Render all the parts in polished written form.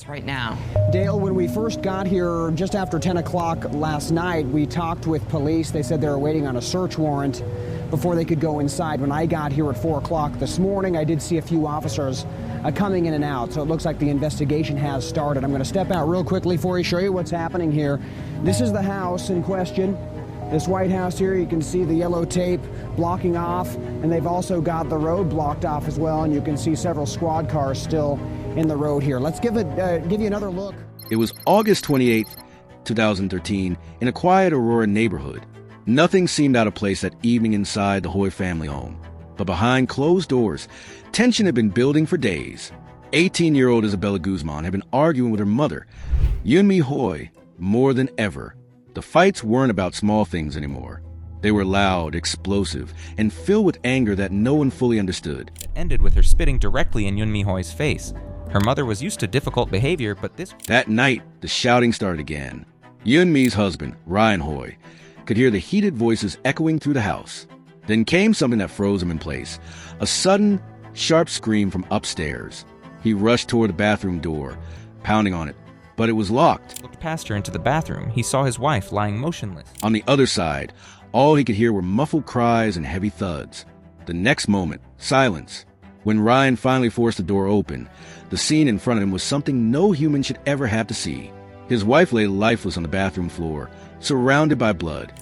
Right now. Dale, when we first got here just after 10 o'clock last night, we talked with police. They said they were waiting on a search warrant before they could go inside. When I got here at 4 o'clock this morning, I did see a few officers coming in and out, so it looks like the investigation has started. I'm going to step out real quickly for you, show you what's happening here. This is the house in question. This White House here, you can see the yellow tape blocking off, and they've also got the road blocked off as well, and you can see several squad cars still in the road here. Let's give you another look. It was August 28th, 2013, in a quiet Aurora neighborhood. Nothing seemed out of place that evening inside the Hoy family home. But behind closed doors, tension had been building for days. 18-year-old Isabella Guzman had been arguing with her mother, Yunmi Hoy, more than ever. The fights weren't about small things anymore. They were loud, explosive, and filled with anger that no one fully understood. It ended with her spitting directly in Yunmi Hoy's face. Her mother was used to difficult behavior, but That night, the shouting started again. Yunmi's husband, Ryan Hoy, could hear the heated voices echoing through the house. Then came something that froze him in place. A sudden, sharp scream from upstairs. He rushed toward the bathroom door, pounding on it, but it was locked. Looked past her into the bathroom. He saw his wife lying motionless. On the other side, all he could hear were muffled cries and heavy thuds. The next moment, silence. When Ryan finally forced the door open, the scene in front of him was something no human should ever have to see. His wife lay lifeless on the bathroom floor, surrounded by blood.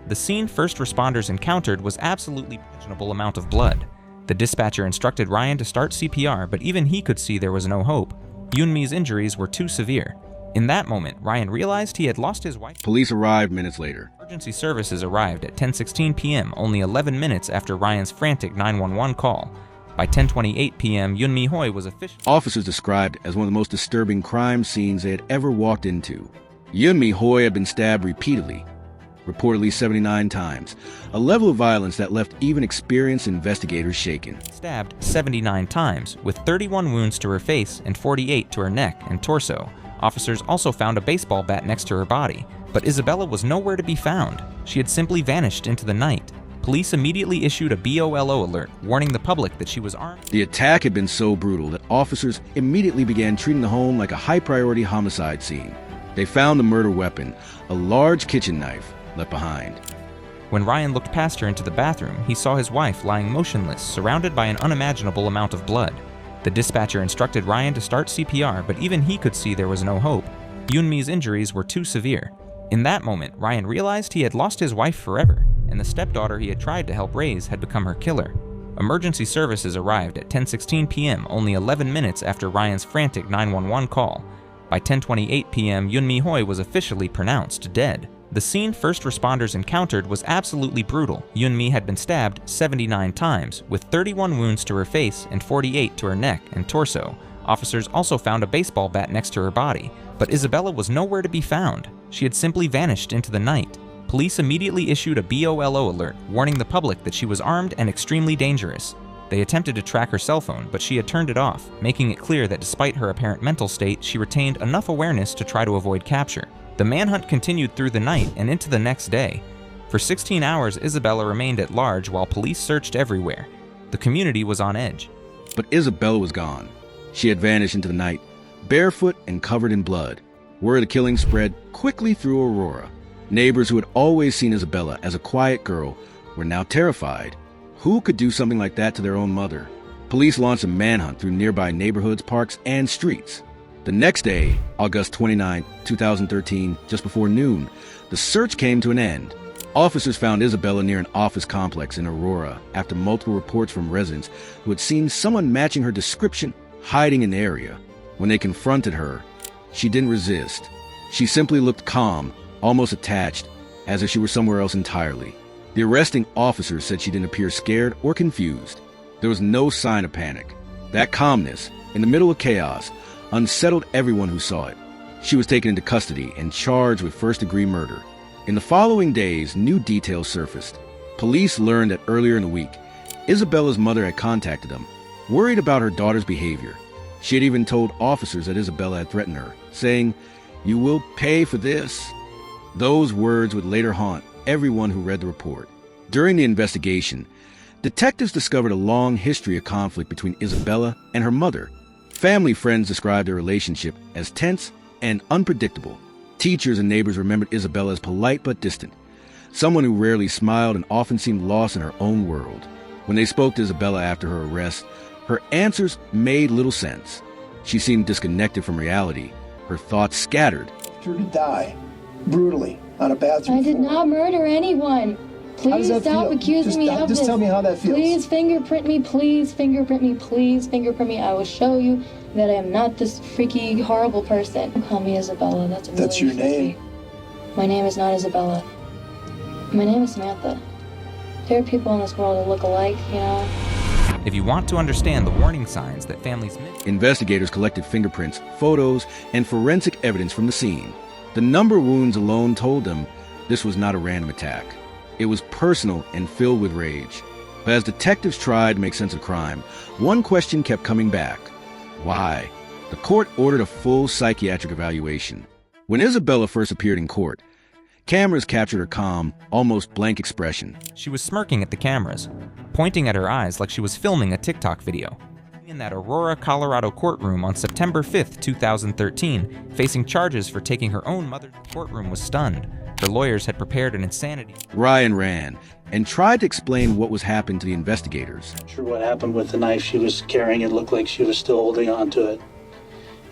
The scene first responders encountered was absolutely unimaginable amount of blood. The dispatcher instructed Ryan to start CPR, but even he could see there was no hope. Yunmi's injuries were too severe. In that moment, Ryan realized he had lost his wife. Police arrived minutes later. Emergency services arrived at 10:16 p.m., only 11 minutes after Ryan's frantic 911 call. By 10:28 p.m., Yunmi Hoy was officially... Officers described it as one of the most disturbing crime scenes they had ever walked into. Yunmi Hoy had been stabbed repeatedly, reportedly 79 times, a level of violence that left even experienced investigators shaken. Stabbed 79 times, with 31 wounds to her face and 48 to her neck and torso. Officers also found a baseball bat next to her body, but Isabella was nowhere to be found. She had simply vanished into the night. Police immediately issued a BOLO alert, warning the public that she was armed. The attack had been so brutal that officers immediately began treating the home like a high-priority homicide scene. They found the murder weapon, a large kitchen knife, left behind. When Ryan looked past her into the bathroom, he saw his wife lying motionless, surrounded by an unimaginable amount of blood. The dispatcher instructed Ryan to start CPR, but even he could see there was no hope. Yunmi's injuries were too severe. In that moment, Ryan realized he had lost his wife forever, and the stepdaughter he had tried to help raise had become her killer. Emergency services arrived at 10:16 p.m., only 11 minutes after Ryan's frantic 911 call. By 10:28 p.m., Yunmi Hoy was officially pronounced dead. The scene first responders encountered was absolutely brutal. Yunmi had been stabbed 79 times, with 31 wounds to her face and 48 to her neck and torso. Officers also found a baseball bat next to her body, but Isabella was nowhere to be found. She had simply vanished into the night. Police immediately issued a BOLO alert, warning the public that she was armed and extremely dangerous. They attempted to track her cell phone, but she had turned it off, making it clear that despite her apparent mental state, she retained enough awareness to try to avoid capture. The manhunt continued through the night and into the next day. For 16 hours, Isabella remained at large while police searched everywhere. The community was on edge. But Isabella was gone. She had vanished into the night, barefoot and covered in blood. Word of the killing spread quickly through Aurora. Neighbors who had always seen Isabella as a quiet girl were now terrified. Who could do something like that to their own mother? Police launched a manhunt through nearby neighborhoods, parks, and streets. The next day, August 29, 2013, just before noon, the search came to an end. Officers found Isabella near an office complex in Aurora after multiple reports from residents who had seen someone matching her description hiding in the area. When they confronted her, she didn't resist. She simply looked calm, almost attached, as if she were somewhere else entirely. The arresting officers said she didn't appear scared or confused. There was no sign of panic. That calmness, in the middle of chaos, unsettled everyone who saw it. She was taken into custody and charged with first-degree murder. In the following days, new details surfaced. Police learned that earlier in the week, Isabella's mother had contacted them, worried about her daughter's behavior. She had even told officers that Isabella had threatened her, saying, "You will pay for this." Those words would later haunt everyone who read the report. During the investigation, detectives discovered a long history of conflict between Isabella and her mother. Family friends described their relationship as tense and unpredictable. Teachers and neighbors remembered Isabella as polite but distant, someone who rarely smiled and often seemed lost in her own world. When they spoke to Isabella after her arrest, her answers made little sense. She seemed disconnected from reality, her thoughts scattered. Her to die brutally on a bathroom I did floor. not murder anyone. How does Please that stop feel? accusing me of this. Just tell me how that feels. Please fingerprint me. Please fingerprint me. Please fingerprint me. I will show you that I am not this freaky, horrible person. Don't call me Isabella. That's really That's your name. freaky. My name is not Isabella. My name is Samantha. There are people in this world that look alike, you know. If you want to understand the warning signs that families miss, Investigators collected fingerprints, photos, and forensic evidence from the scene. The number of wounds alone told them this was not a random attack. It was personal and filled with rage. But as detectives tried to make sense of crime, one question kept coming back. Why? The court ordered a full psychiatric evaluation. When Isabella first appeared in court, cameras captured her calm, almost blank expression. she was smirking at the cameras, pointing at her eyes like she was filming a TikTok video. In that Aurora, Colorado courtroom on September 5th, 2013, facing charges for taking her own mother to the courtroom, was stunned. Her lawyers had prepared an insanity. Ryan ran and tried to explain what was happening to the investigators. Not sure what happened with the knife she was carrying. It looked like she was still holding on to it.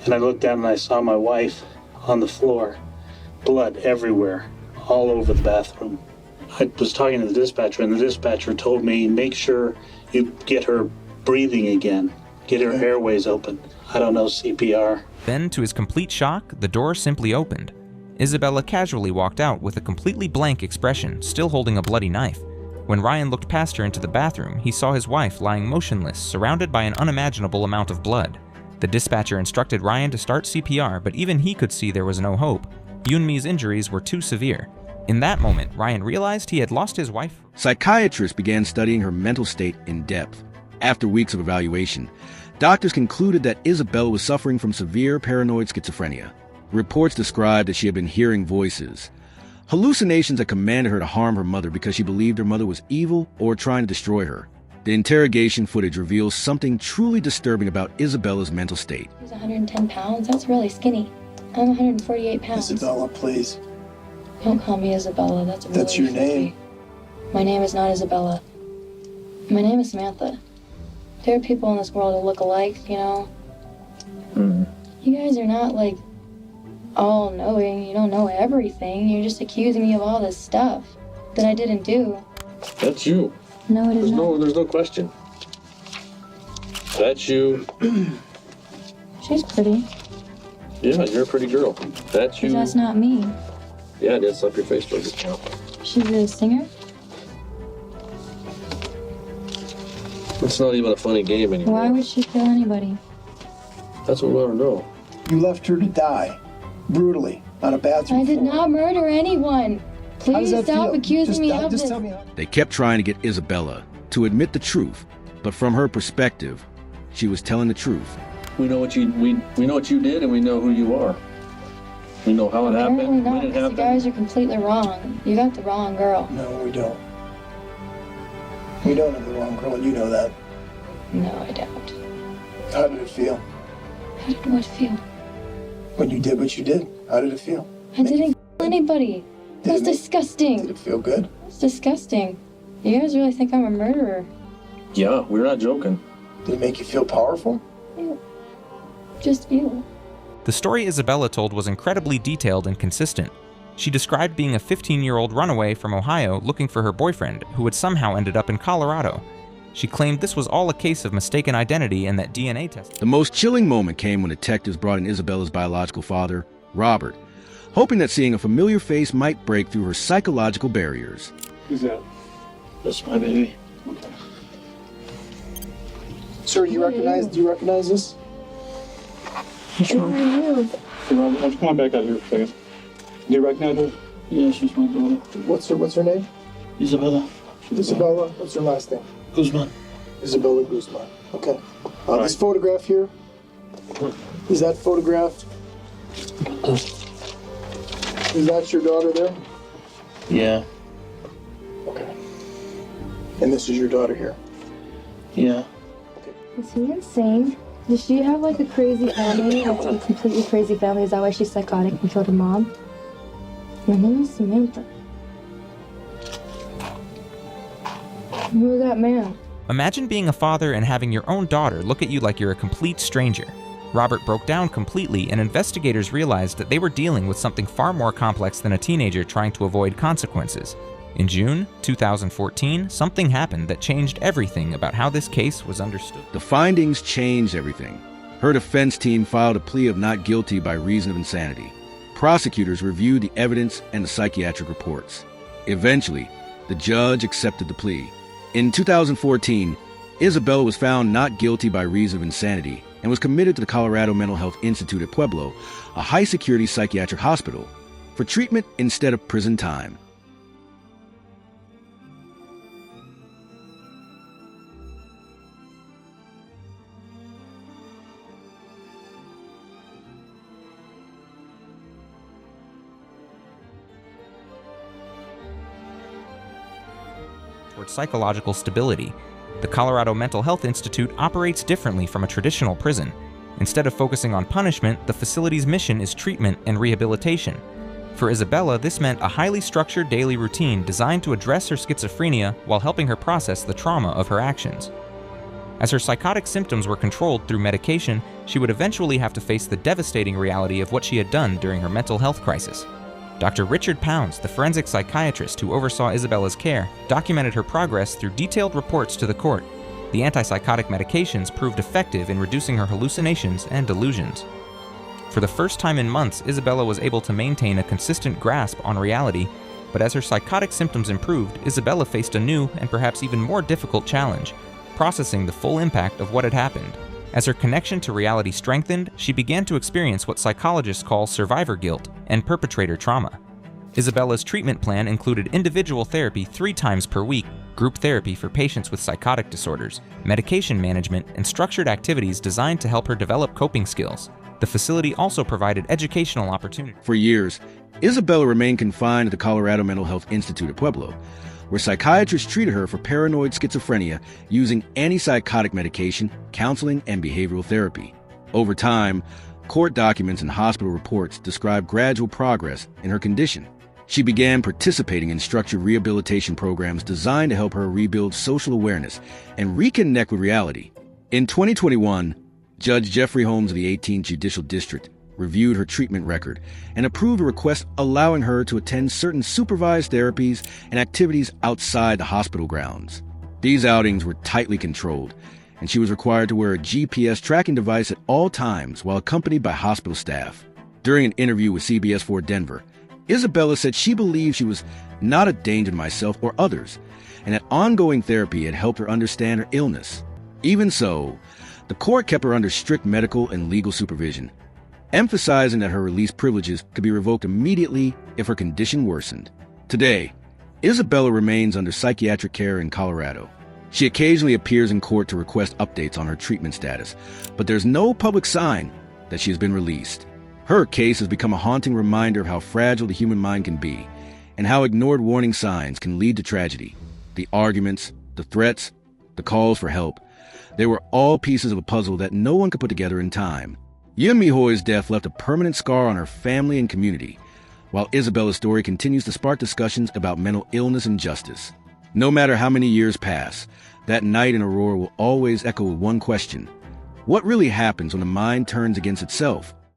And I looked down and I saw my wife on the floor. Blood everywhere, all over the bathroom. I was talking to the dispatcher, and the dispatcher told me, make sure you get her breathing again. Get her airways open. I don't know CPR. Then, to his complete shock, the door simply opened. Isabella casually walked out with a completely blank expression, still holding a bloody knife. When Ryan looked past her into the bathroom, he saw his wife lying motionless, surrounded by an unimaginable amount of blood. The dispatcher instructed Ryan to start CPR, but even he could see there was no hope. Yunmi's injuries were too severe. In that moment, Ryan realized he had lost his wife. Psychiatrists began studying her mental state in depth. After weeks of evaluation, doctors concluded that Isabella was suffering from severe paranoid schizophrenia. Reports described that she had been hearing voices, hallucinations that commanded her to harm her mother because she believed her mother was evil or trying to destroy her. The interrogation footage reveals something truly disturbing about Isabella's mental state. She's 110 pounds. That's really skinny. I'm 148 pounds. Isabella, please. Don't call me Isabella. That's really That's your name. freaky. My name is not Isabella. My name is Samantha. There are people in this world that look alike, you know. You guys are not like all knowing. You don't know everything. You're just accusing me of all this stuff that I didn't do. That's you. No, it is not. There's no question. That's you. She's pretty. Yeah, you're a pretty girl. That's you. But that's not me. Yeah, that's up your Facebook account. She's a singer. It's not even a funny game anymore. Why would she kill anybody? That's what we want to know. You left her to die brutally on a bathroom I did floor. not murder anyone. How does Please that stop feel? accusing me of Just this. tell me how. They kept trying to get Isabella to admit the truth, but from her perspective, she was telling the truth. We know what you we know what you did, and we know who you are. We know how it Apparently happened, not, when it because you happened. guys are completely wrong. You got the wrong girl. No, we don't. We don't have the wrong girl, and you know that. No, I don't. How did it feel How did what feel? when you did what you did? How did it feel? I didn't kill anybody. That's it make- disgusting. Did it feel good? That's disgusting. You guys really think I'm a murderer? Yeah, we're not joking. Did it make you feel powerful? Ew. Just you. The story Isabella told was incredibly detailed and consistent. She described being a 15-year-old runaway from Ohio looking for her boyfriend, who had somehow ended up in Colorado. She claimed this was all a case of mistaken identity and that DNA testing. The most chilling moment came when detectives brought in Isabella's biological father, Robert, hoping that seeing a familiar face might break through her psychological barriers. Who's that? That's my baby. Sir, do you recognize this? Who are you? Hey, Robert, why don't you come on back out here for a second? Do you recognize her? Yeah, she's my daughter. What's her name? Isabella Isabella. What's her last name? Guzman. Isabella Guzman. Okay. This photograph here. Is that photograph? Is that your daughter there? Yeah, Okay. And this is your daughter here. yeah. Is he insane? Does she have like a crazy family? Like a completely crazy family? Is that why she's psychotic and killed her mom? My name is Samantha. Who is that man? Imagine being a father and having your own daughter look at you like you're a complete stranger. Robert broke down completely, and investigators realized that they were dealing with something far more complex than a teenager trying to avoid consequences. In June 2014, something happened that changed everything about how this case was understood. The findings changed everything. Her defense team filed a plea of not guilty by reason of insanity. Prosecutors reviewed the evidence and the psychiatric reports. Eventually, the judge accepted the plea. In 2014, Isabella was found not guilty by reason of insanity and was committed to the Colorado Mental Health Institute at Pueblo, a high-security psychiatric hospital, for treatment instead of prison time. Towards psychological stability. The Colorado Mental Health Institute operates differently from a traditional prison. Instead of focusing on punishment, the facility's mission is treatment and rehabilitation. For Isabella, this meant a highly structured daily routine designed to address her schizophrenia while helping her process the trauma of her actions. As her psychotic symptoms were controlled through medication, she would eventually have to face the devastating reality of what she had done during her mental health crisis. Dr. Richard Pounds, the forensic psychiatrist who oversaw Isabella's care, documented her progress through detailed reports to the court. The antipsychotic medications proved effective in reducing her hallucinations and delusions. For the first time in months, Isabella was able to maintain a consistent grasp on reality, but as her psychotic symptoms improved, Isabella faced a new and perhaps even more difficult challenge: processing the full impact of what had happened. As her connection to reality strengthened, she began to experience what psychologists call survivor guilt and perpetrator trauma. Isabella's treatment plan included individual therapy 3 times per week, group therapy for patients with psychotic disorders, medication management, and structured activities designed to help her develop coping skills. The facility also provided educational opportunities. For years, Isabella remained confined at the Colorado Mental Health Institute at Pueblo, where psychiatrists treated her for paranoid schizophrenia using antipsychotic medication, counseling, and behavioral therapy. Over time, court documents and hospital reports describe gradual progress in her condition. She began participating in structured rehabilitation programs designed to help her rebuild social awareness and reconnect with reality. In 2021, Judge Jeffrey Holmes of the 18th Judicial District reviewed her treatment record and approved a request allowing her to attend certain supervised therapies and activities outside the hospital grounds. These outings were tightly controlled, and she was required to wear a GPS tracking device at all times while accompanied by hospital staff. During an interview with CBS 4 Denver, Isabella said she believed she was not a danger to myself or others, and that ongoing therapy had helped her understand her illness. Even so, the court kept her under strict medical and legal supervision, emphasizing that her release privileges could be revoked immediately if her condition worsened. Today, Isabella remains under psychiatric care in Colorado. She occasionally appears in court to request updates on her treatment status, but there's no public sign that she has been released. Her case has become a haunting reminder of how fragile the human mind can be, and how ignored warning signs can lead to tragedy. The arguments, the threats, the calls for help, they were all pieces of a puzzle that no one could put together in time. Yun Mi-hoi's death left a permanent scar on her family and community, while Isabella's story continues to spark discussions about mental illness and justice. No matter how many years pass, that night in Aurora will always echo with one question: what really happens when the mind turns against itself?